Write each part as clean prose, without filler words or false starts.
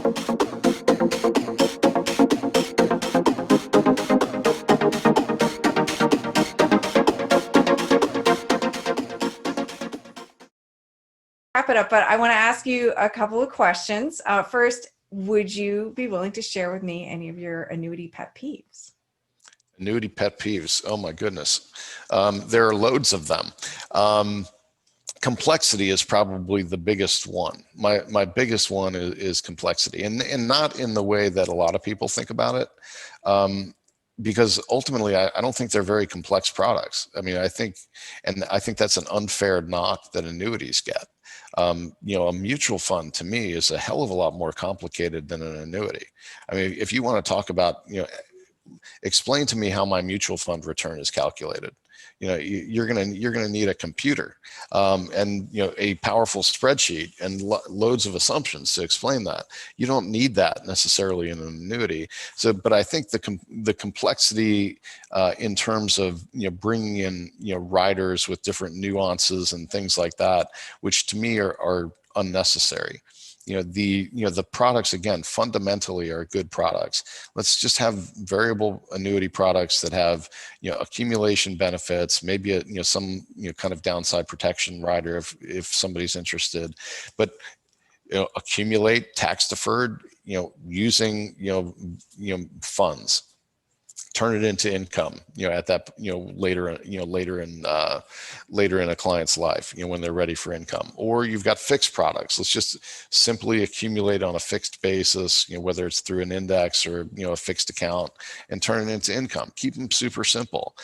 Wrap it up, but I want to ask you a couple of questions. First, would you be willing to share with me any of your annuity pet peeves? Annuity pet peeves. Oh my goodness. There are loads of them. Complexity is probably the biggest one. My biggest one is complexity, and not in the way that a lot of people think about it. Because ultimately, I don't think they're very complex products. I mean, I think that's an unfair knock that annuities get. A mutual fund to me is a hell of a lot more complicated than an annuity. I mean, if you want to talk about, explain to me how my mutual fund return is calculated. You're gonna need a computer and a powerful spreadsheet and loads of assumptions to explain that. You don't need that necessarily in an annuity. So, but I think the complexity in terms of bringing in riders with different nuances and things like that, which to me are unnecessary. The products, again, fundamentally are good products. Let's just have variable annuity products that have accumulation benefits, maybe some kind of downside protection rider if somebody's interested, but accumulate tax deferred, using funds, turn it into income, at that, later in a client's life, when they're ready for income. Or you've got fixed products. Let's just simply accumulate on a fixed basis, whether it's through an index or, a fixed account, and turn it into income. Keep them super simple.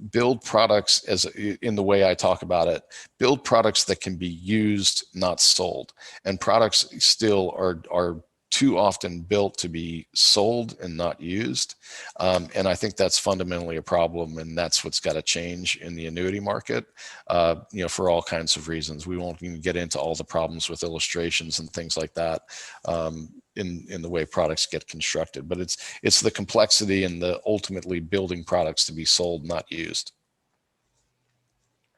Build products in the way I talk about it, build products that can be used, not sold. And products still are too often built to be sold and not used. And I think that's fundamentally a problem, and that's what's got to change in the annuity market, for all kinds of reasons. We won't even get into all the problems with illustrations and things like that in the way products get constructed. But it's the complexity and the ultimately building products to be sold, not used.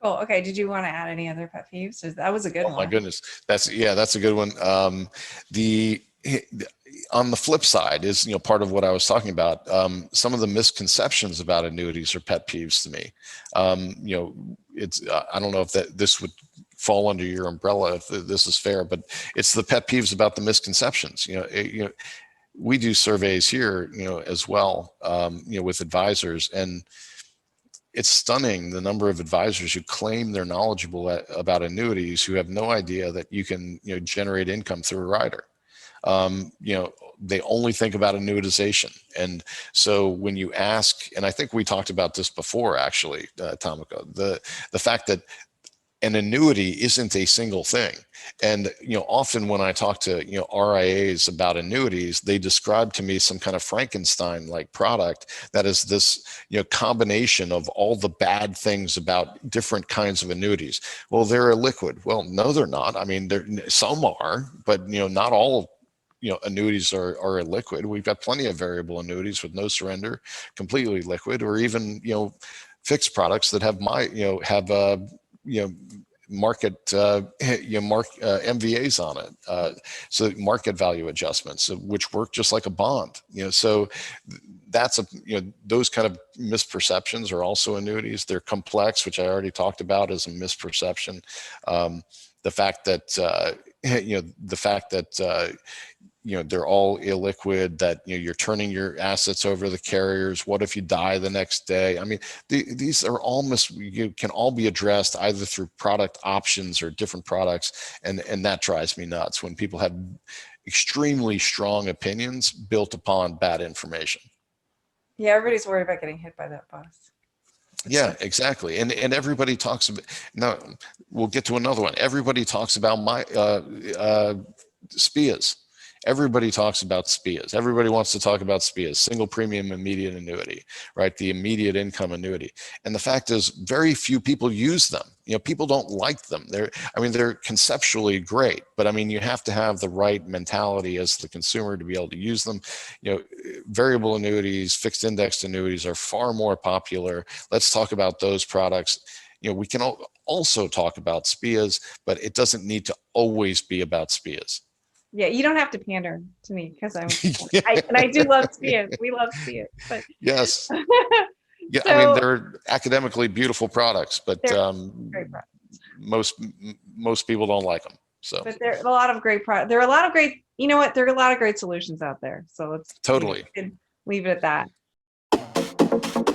Cool. Okay. Did you want to add any other pet peeves? That was a good one. Oh my goodness. That's a good one. On the flip side is, part of what I was talking about. Some of the misconceptions about annuities are pet peeves to me. It's I don't know if this would fall under your umbrella, if this is fair, but it's the pet peeves about the misconceptions. We do surveys here, as well, with advisors, and it's stunning the number of advisors who claim they're knowledgeable about annuities who have no idea that you can generate income through a rider. They only think about annuitization. And so when you ask, and I think we talked about this before, actually, Tomiko, the fact that an annuity isn't a single thing. And, often when I talk to, RIAs about annuities, they describe to me some kind of Frankenstein-like product that is this, combination of all the bad things about different kinds of annuities. Well, they're illiquid. Well, no, they're not. I mean, some are, but, not all annuities are illiquid. We've got plenty of variable annuities with no surrender, completely liquid, or even, fixed products that have market MVAs on it, so market value adjustments, which work just like a bond. So that's those kind of misperceptions are also annuities. They're complex, which I already talked about as a misperception. The fact that they're all illiquid, that you're turning your assets over to the carriers. What if you die the next day? I mean, these are can all be addressed either through product options or different products, and that drives me nuts when people have extremely strong opinions built upon bad information. Yeah, everybody's worried about getting hit by that bus. Yeah, exactly. And everybody talks about, no, we'll get to another one. Everybody talks about my SPIAs. Everybody talks about SPIAs. Everybody wants to talk about SPIAs, single premium immediate annuity, right? The immediate income annuity. And the fact is, very few people use them. People don't like them. They're conceptually great, but you have to have the right mentality as the consumer to be able to use them. Variable annuities, fixed indexed annuities are far more popular. Let's talk about those products. We can also talk about SPIAs, but it doesn't need to always be about SPIAs. Yeah, you don't have to pander to me because I do love SPIAs. We love SPIAs, but Yes. Yeah, I mean, so they're academically beautiful products, but they're great products. most people don't like them. So But there are a lot of great there are a lot of great, you know what? There are a lot of great solutions out there. So let's totally. leave it at that.